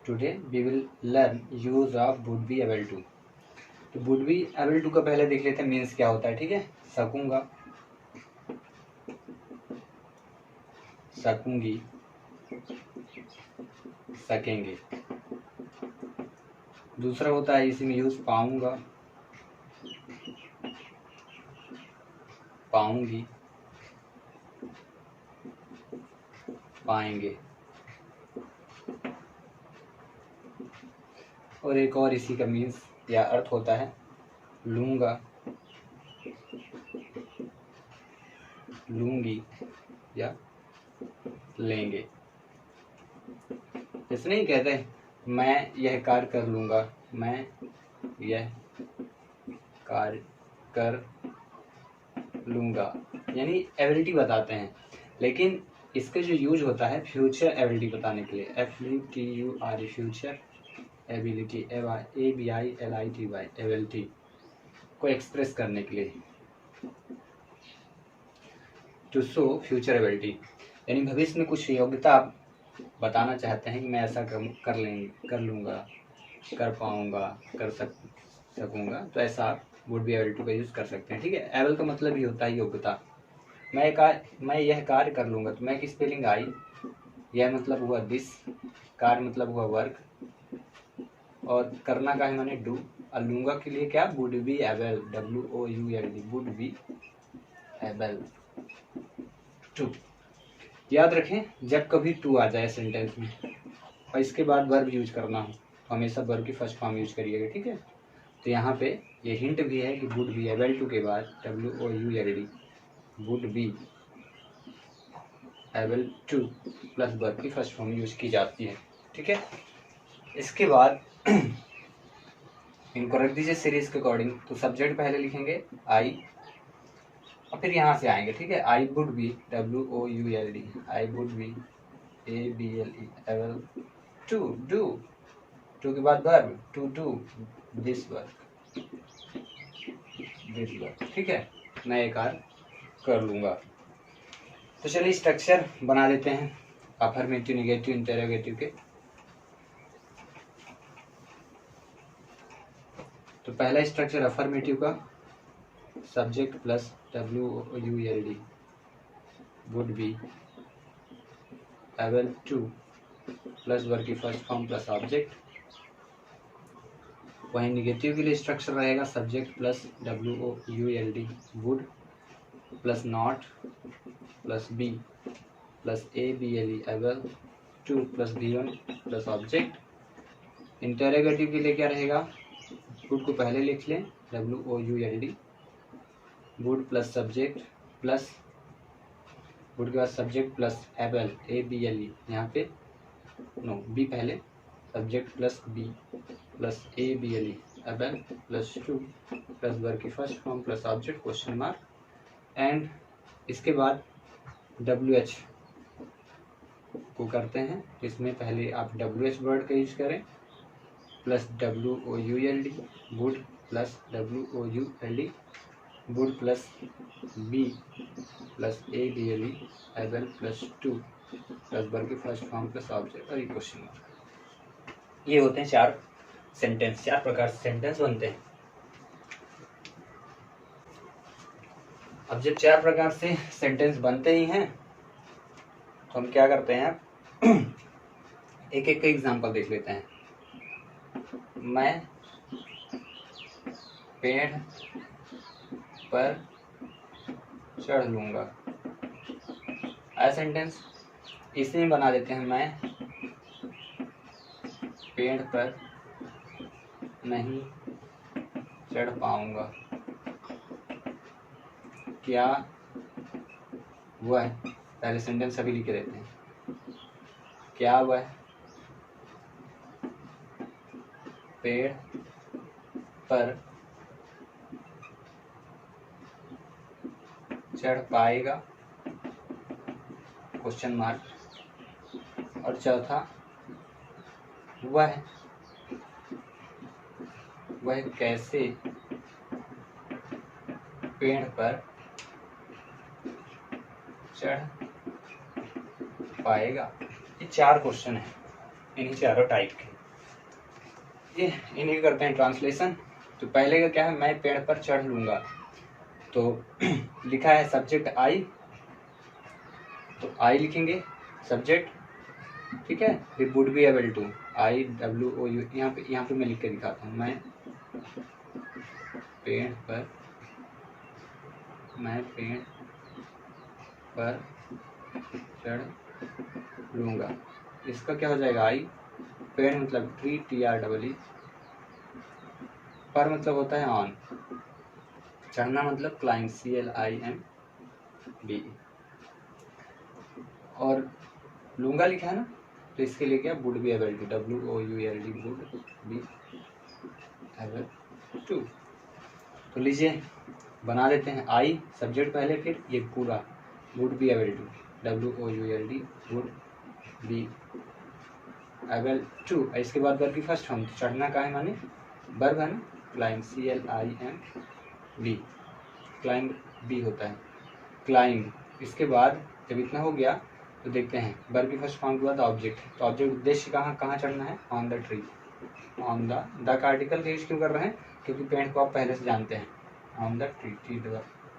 Today we will learn use of would be able to. तो would be able to का पहले देख लेते हैं मीन्स क्या होता है। ठीक है, सकूंगा, सकूंगी, सकेंगे। दूसरा होता है इसी में यूज पाऊंगा, पाऊंगी, पाएंगे। और एक और इसी का मीन्स या अर्थ होता है लूंगा, लूंगी या लेंगे। जैसे नहीं कहते मैं यह कार्य कर लूंगा, मैं यह कार्य कर लूंगा, यानी एबिलिटी बताते हैं। लेकिन इसका जो यूज होता है फ्यूचर एबिलिटी बताने के लिए, FUTURE, future ability, ABILITY, ability को एक्सप्रेस करने के लिए, टू शो फ्यूचर एबिलिटी, यानी भविष्य में कुछ योग्यता आप बताना चाहते हैं कि मैं ऐसा कर लूँगा, कर पाऊँगा, कर सकूँगा, तो ऐसा आप वुड बी एबल टू का यूज़ कर सकते हैं। ठीक है, एबल का मतलब ही होता है योग्यता। मैं यह कार्य कर लूँगा, तो मैं की स्पेलिंग आई, यह मतलब हुआ दिस, कार्य मतलब हुआ वर्क, और करना का है मैंने डू, और लूँगा के लिए क्या would be able, WOULD, would be able to. याद रखें जब कभी टू आ जाए सेंटेंस में और इसके बाद वर्ब यूज करना हो, हमेशा वर्ब की फर्स्ट फॉर्म यूज करिएगा। ठीक है, तो यहाँ पे ये हिंट भी है कि वुड बी एबल टू के बाद WOULD, would be able to plus verb की फर्स्ट फॉर्म यूज की जाती है। ठीक है, इसके बाद इनको रख दीजिए सीरीज के अकॉर्डिंग। तो सब्जेक्ट पहले लिखेंगे आई, और फिर यहाँ से आएंगे। ठीक है, I would be, WOULD, I would be ABLE able to do, to के बाद verb to do this work, this work. ठीक है, मैं ये कार्य कर लूँगा। तो चलिए स्ट्रक्चर बना लेते हैं अफर्मेटिव, नेगेटिव, इंटरोगेटिव के। तो पहला स्ट्रक्चर अफर्मेटिव का, subject plus WOULD, would be able to plus verb की फर्स्ट फॉर्म प्लस ऑब्जेक्ट। वहीं निगेटिव के लिए स्ट्रक्चर रहेगा subject plus WOULD, would plus not plus be plus ABLE able to plus V1 plus object. Interrogative के लिए क्या रहेगा, would को पहले लिख लें WOULD, would plus subject plus would के बाद सब्जेक्ट प्लस एबल ABLE, यहाँ पे नो बी पहले, subject plus be plus ABLE able plus to plus verb की first form plus object question mark. And इसके बाद WH को करते हैं, इसमें पहले आप WH वर्ड का यूज करें plus WOULD, would plus WOULD, would plus be plus ABLE able plus to plus verb की फर्स्ट फॉर्म प्लस ऑब्जेक्ट और क्वेश्चन मार्क। ये होते हैं चार सेंटेंस, चार प्रकार से सेंटेंस बनते हैं। अब जब चार प्रकार से सेंटेंस बनते ही हैं तो हम क्या करते हैं, एक एक का एग्जांपल देख लेते हैं। मैं पेड़ पर चढ़ लूंगा, ऐसा सेंटेंस इसमें बना देते हैं, मैं पेड़ पर नहीं चढ़ पाऊंगा, क्या वह, पहले सेंटेंस सभी लिख देते हैं, क्या वह पेड़ पर चढ़ पाएगा, क्वेश्चन मार्क। और चौथा, वह कैसे पेड़ पर चढ़ पाएगा। ये चार क्वेश्चन है, इन्हीं चारों टाइप के। ये इन्हीं करते हैं ट्रांसलेशन। तो पहले का क्या है, मैं पेड़ पर चढ़ लूंगा, तो लिखा है सब्जेक्ट आई, तो आई लिखेंगे सब्जेक्ट, ठीक है। फिर would be able to, I W O U, यहाँ पे मैं लिख के दिखाता हूँ, मैं पेड़ पर चढ़ लूंगा। इसका क्या हो जाएगा, आई, पेड़ मतलब tree, T R double E, पर मतलब होता है ऑन, चढ़ना मतलब climb, C L I M B, और लूंगा लिखा है ना, तो इसके लिए क्या, would be able to, W O U L D, would be able to. तो लीजिए बना देते हैं, आई सब्जेक्ट पहले, फिर ये पूरा would be able to, W O U L D, would be able to. इसके बाद वर्ब की फर्स्ट फॉर्म, चढ़ना का है माने वर्ब है ना, climb, C L I M B, climb B होता है, क्लाइंब। इसके बाद जब इतना हो गया तो देखते हैं वर्ब की फर्स्ट फॉर्म के बाद ऑब्जेक्ट, तो ऑब्जेक्ट उद्देश्य कहाँ चढ़ना है, on the tree, on the का आर्टिकल का यूज क्यों कर रहे हैं, क्योंकि पेड़ को आप पहले से जानते हैं, on the tree,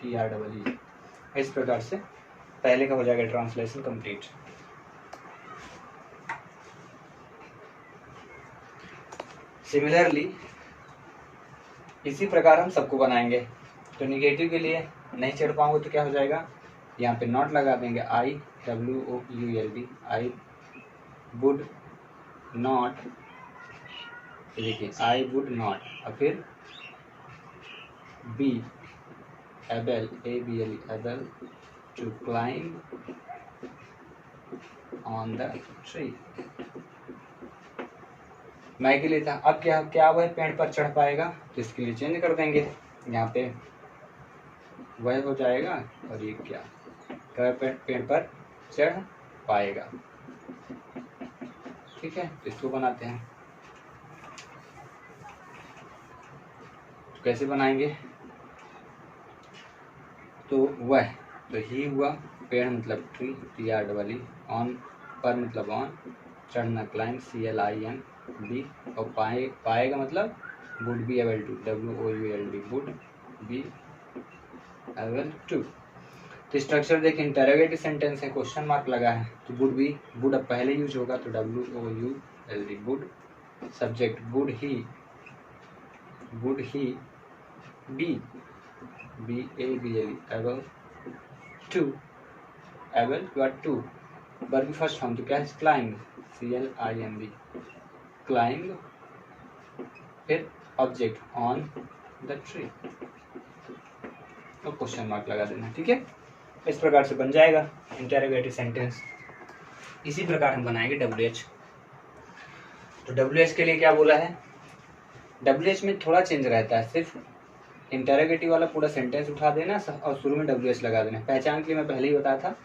T R double ई। इस प्रकार से पहले का हो जाएगा ट्रांसलेशन कंप्लीट। सिमिलरली इसी प्रकार हम सबको बनाएंगे। तो निगेटिव के लिए नहीं चढ़ पाऊंगे तो क्या हो जाएगा, यहाँ पे नॉट लगा देंगे, I W O U L D, I would not, देखिए आई वुड नॉट, और फिर be able, A B L, able to climb on the tree. मैं के लिए था, अब क्या वह पेड़ पर चढ़ पाएगा, तो इसके लिए चेंज कर देंगे, यहाँ पे वह हो जाएगा, और ये क्या पेड़ पर चढ़ पाएगा, ठीक है। तो इसको बनाते हैं, तो कैसे बनाएंगे, तो वह, तो ही हुआ, पेड़ मतलब tree, T R double E, on पर मतलब ऑन, चढ़ना climb, C L I M B, और पाएगा मतलब would be able to, W O U L D, would be able to. तो स्ट्रक्चर देखिए, इंटरोगेटिव सेंटेंस है, क्वेश्चन मार्क लगा है, तो वुड बी, वुड अब पहले यूज होगा, तो W O U L D, would, subject would he be, B A B L, able to, able के बाद टू, वर्ब की फर्स्ट फॉर्म, तो क्या है, climb, C L I M B, climb, फिर ऑब्जेक्ट ऑन द ट्री, तो question mark लगा देना, ठीक है। इस प्रकार से बन जाएगा इंटरोगेटिव सेंटेंस। इसी प्रकार हम बनाएंगे WH। तो WH के लिए क्या बोला है, WH में थोड़ा चेंज रहता है, सिर्फ इंटरोगेटिव वाला पूरा सेंटेंस उठा देना और शुरू में WH लगा देना। पहचान के लिए मैं पहले ही बताया था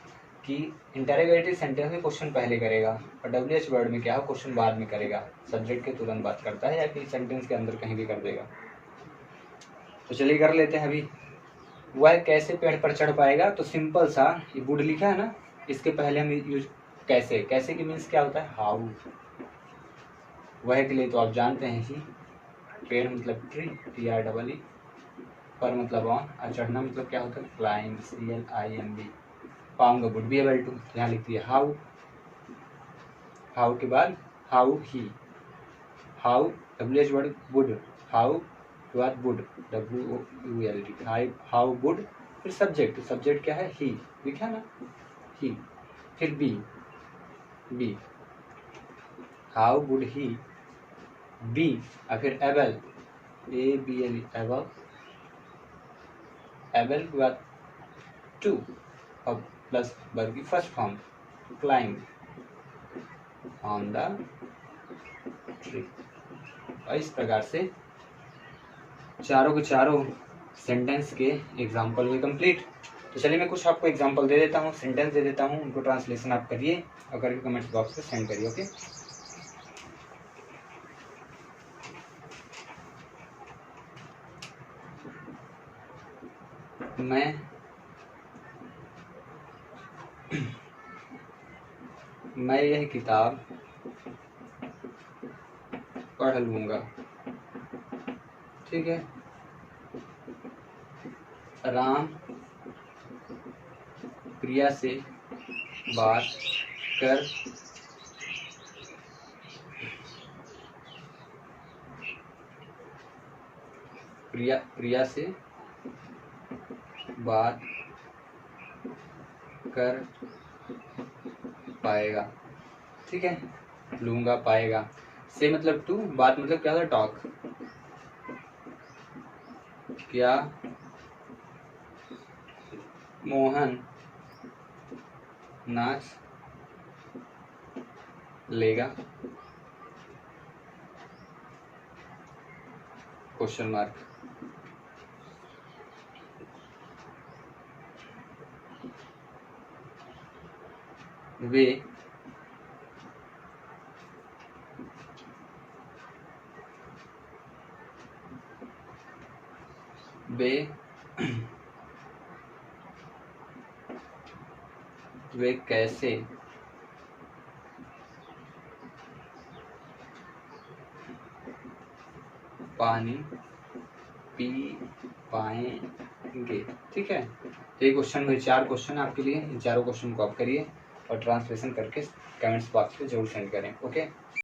कि इंटरोगेटिव सेंटेंस में क्वेश्चन पहले करेगा, और WH वर्ड में क्या हो, क्वेश्चन बाद में करेगा, सब्जेक्ट के तुरंत बात करता है, या फिर सेंटेंस के अंदर कहीं भी कर देगा। तो चलिए कर लेते हैं अभी। वह कैसे पेड़ पर चढ़ पाएगा, तो सिंपल सा, ये वुड लिखा है ना, इसके पहले हम यूज कैसे की मीन्स क्या होता है, हाउ। वह के लिए तो आप जानते हैं ही, पेड़ मतलब tree, T R double E, पर मतलब ऑन, और चढ़ना मतलब क्या होता है, climb, C L I M B, पाऊंगा वुड बी एबल टू, यहाँ लिख दिया हाउ, हाउ के बाद how he, how WH word would, how के बाद would, W O U L D, how would, फिर सब्जेक्ट क्या है, ही, लिखा ना, ही, फिर be, how would he be, और फिर able, A B L, able के बाद टू, और प्लस वर्ब की first form, climb on the tree. और इस प्रकार से चारों के चारों सेंटेंस के एग्जाम्पल हुए कंप्लीट। तो चलिए मैं कुछ आपको एग्जाम्पल दे देता हूँ, सेंटेंस दे देता हूँ, उनको ट्रांसलेशन आप करिए और करके कमेंट बॉक्स में सेंड करिए, ओके। मैं यह किताब पढ़ लूंगा। ठीक है, राम प्रिया से बात कर प्रिया से बात कर पाएगा। ठीक है, लूंगा पाएगा से मतलब टू, बात मतलब क्या था, टॉक। क्या मोहन नाच लेगा, क्वेश्चन मार्क। वे कैसे पानी पी पाएंगे। ठीक है, तो ये क्वेश्चन में 4 क्वेश्चन आपके लिए, इन चारों क्वेश्चन को आप करिए और ट्रांसलेशन करके कमेंट्स बॉक्स पे जरूर सेंड करें। ओके।